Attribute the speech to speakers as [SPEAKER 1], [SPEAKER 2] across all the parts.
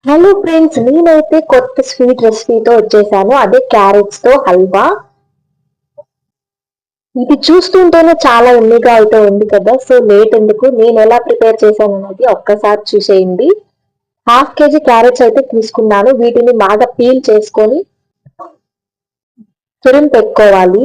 [SPEAKER 1] Hello friends, నేనైతే కొత్త sweet రెసిపీతో వచ్చేసాను. అదే క్యారెట్స్ తో హల్వా. ఇది చూస్తుంటేనే చాలా ఎమ్మిగా అయితే ఉంది కదా. సో లేట్ ఎందుకు, నేను ఎలా ప్రిపేర్ చేశాను అనేది ఒక్కసారి చూసేయండి. హాఫ్ కేజీ క్యారెట్స్ అయితే తీసుకున్నాను. వీటిని బాగా పీల్ చేసుకొని తురిమి పెట్టుకోవాలి.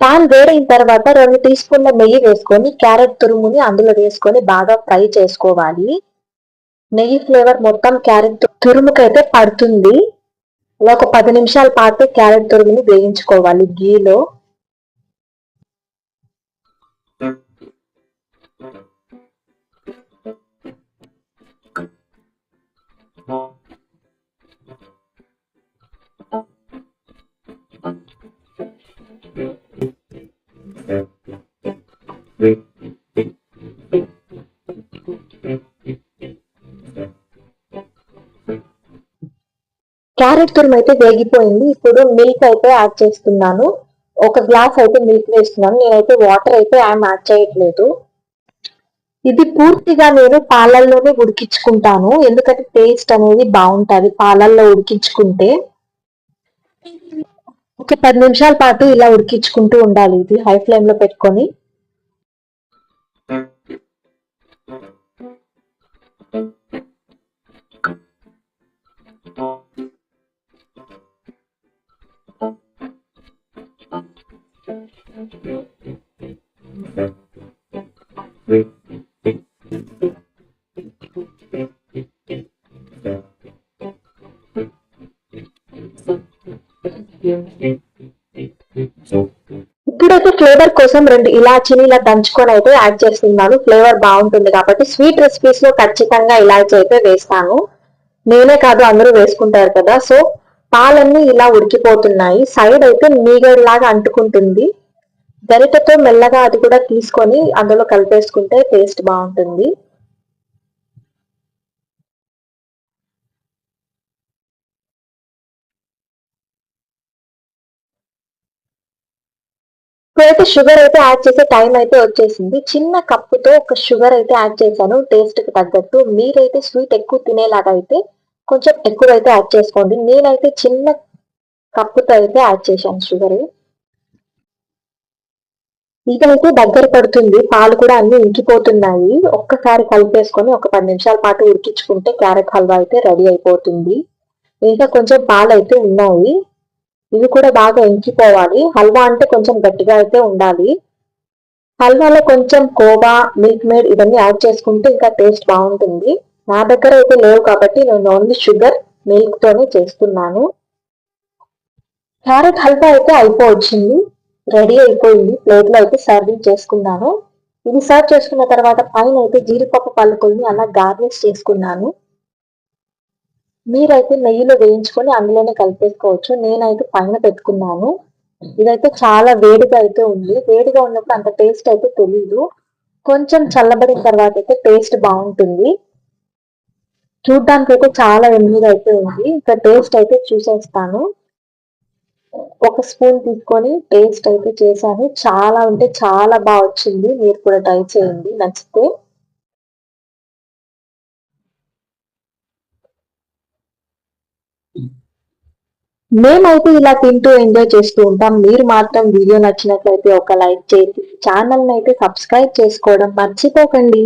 [SPEAKER 1] పాన్ వేడైన తర్వాత 2 టీ స్పూన్ల నెయ్యి వేసుకొని క్యారెట్ తురుముని అందులో వేసుకొని బాగా ఫ్రై చేసుకోవాలి. నెయ్యి ఫ్లేవర్ మొత్తం క్యారెట్ తురుముకైతే పడుతుంది. అలా ఒక 10 నిమిషాల పాటు క్యారెట్ తురుముని వేయించుకోవాలి గీలో. క్యారెట్ తురుము అయితే వేగిపోయింది. ఇప్పుడు మిల్క్ అయితే యాడ్ చేస్తున్నాను. ఒక గ్లాస్ అయితే మిల్క్ వేస్తున్నాను. నేనైతే వాటర్ అయితే యాడ్ చేయట్లేదు. ఇది పూర్తిగా నేను పాలల్లోనే ఉడికించుకుంటాను. ఎందుకంటే టేస్ట్ అనేది బాగుంటది పాలల్లో ఉడికించుకుంటే. ఒక 10 నిమిషాల పాటు ఇలా ఉడికించుకుంటూ ఉండాలి. ఇది హై ఫ్లేమ్ లో పెట్టుకొని. ఇప్పుడైతే ఫ్లేవర్ కోసం 2 ఇలాచీని ఇలా దంచుకొని అయితే యాడ్ చేస్తున్నాను. ఫ్లేవర్ బాగుంటుంది కాబట్టి. స్వీట్ రెసిపీస్ లో ఖచ్చితంగా ఇలాచీ అయితే వేస్తాను. నేనే కాదు అందరూ వేసుకుంటారు కదా. సో పాలన్నీ ఇలా ఉడికిపోతున్నాయి. సైడ్ అయితే మీగడలాగా అంటుకుంటుంది. గరిటెతో మెల్లగా అది కూడా తీసుకొని అందులో కలిపేసుకుంటే టేస్ట్ బాగుంటుంది. ఇప్పుడైతే షుగర్ అయితే యాడ్ చేసే టైం అయితే వచ్చేసింది. చిన్న కప్పుతో ఒక షుగర్ అయితే యాడ్ చేశాను టేస్ట్ కి తగ్గట్టు. మీరైతే స్వీట్ ఎక్కువ తినేలాగా అయితే కొంచెం ఎక్కువ అయితే యాడ్ చేసుకోండి. నేనైతే చిన్న కప్పుతో అయితే యాడ్ చేశాను షుగర్. ఇదైతే దగ్గర పడుతుంది. పాలు కూడా అన్ని ఇంకిపోతున్నాయి. ఒక్కసారి కలిపేసుకొని ఒక 10 నిమిషాల పాటు ఉడికించుకుంటే క్యారెట్ హల్వా అయితే రెడీ అయిపోతుంది. ఇంకా కొంచెం పాలు అయితే ఉన్నాయి. ఇవి కూడా బాగా ఇంకిపోవాలి. హల్వా అంటే కొంచెం గట్టిగా అయితే ఉండాలి. హల్వాలో కొంచెం కోవా, మిల్క్ మేడ్ ఇవన్నీ యాడ్ చేసుకుంటే ఇంకా టేస్ట్ బాగుంటుంది. నా దగ్గర అయితే లేవు కాబట్టి నేను ఓన్లీ షుగర్, మిల్క్ తోనే చేస్తున్నాను. క్యారెట్ హల్వా అయితే అయిపోవచ్చింది. రెడీ అయిపోయింది. ప్లేట్ లో అయితే సర్వింగ్ చేసుకున్నాను. ఇది సర్వ్ చేసుకున్న తర్వాత పైన అయితే జీడిపప్పు పలుకుల్ని అలా గార్నిష్ చేసుకున్నాను. మీరైతే నెయ్యిలో వేయించుకొని అందులోనే కలిపేసుకోవచ్చు. నేనైతే పైన పెట్టుకున్నాను. ఇదైతే చాలా వేడిగా అయితే ఉంది. వేడిగా ఉన్నప్పుడు అంత టేస్ట్ అయితే తెలీదు. కొంచెం చల్లబడిన తర్వాత అయితే టేస్ట్ బాగుంటుంది. చూడ్డానికి అయితే చాలా ఎమ్మిగా అయితే ఉంది. ఇంకా టేస్ట్ అయితే చూసేస్తాను. ఒక స్పూన్ తీసుకొని టేస్ట్ అయితే చేశాను. చాలా అంటే చాలా బాగా వచ్చింది. మీరు కూడా ట్రై చేయండి నచ్చితే. మేమైతే ఇలా తింటూ ఎంజాయ్ చేస్తూ ఉంటాం. మీరు మాత్రం వీడియో నచ్చినట్లయితే ఒక లైక్ చేసి ఛానల్ అయితే సబ్స్క్రైబ్ చేసుకోవడం మర్చిపోకండి.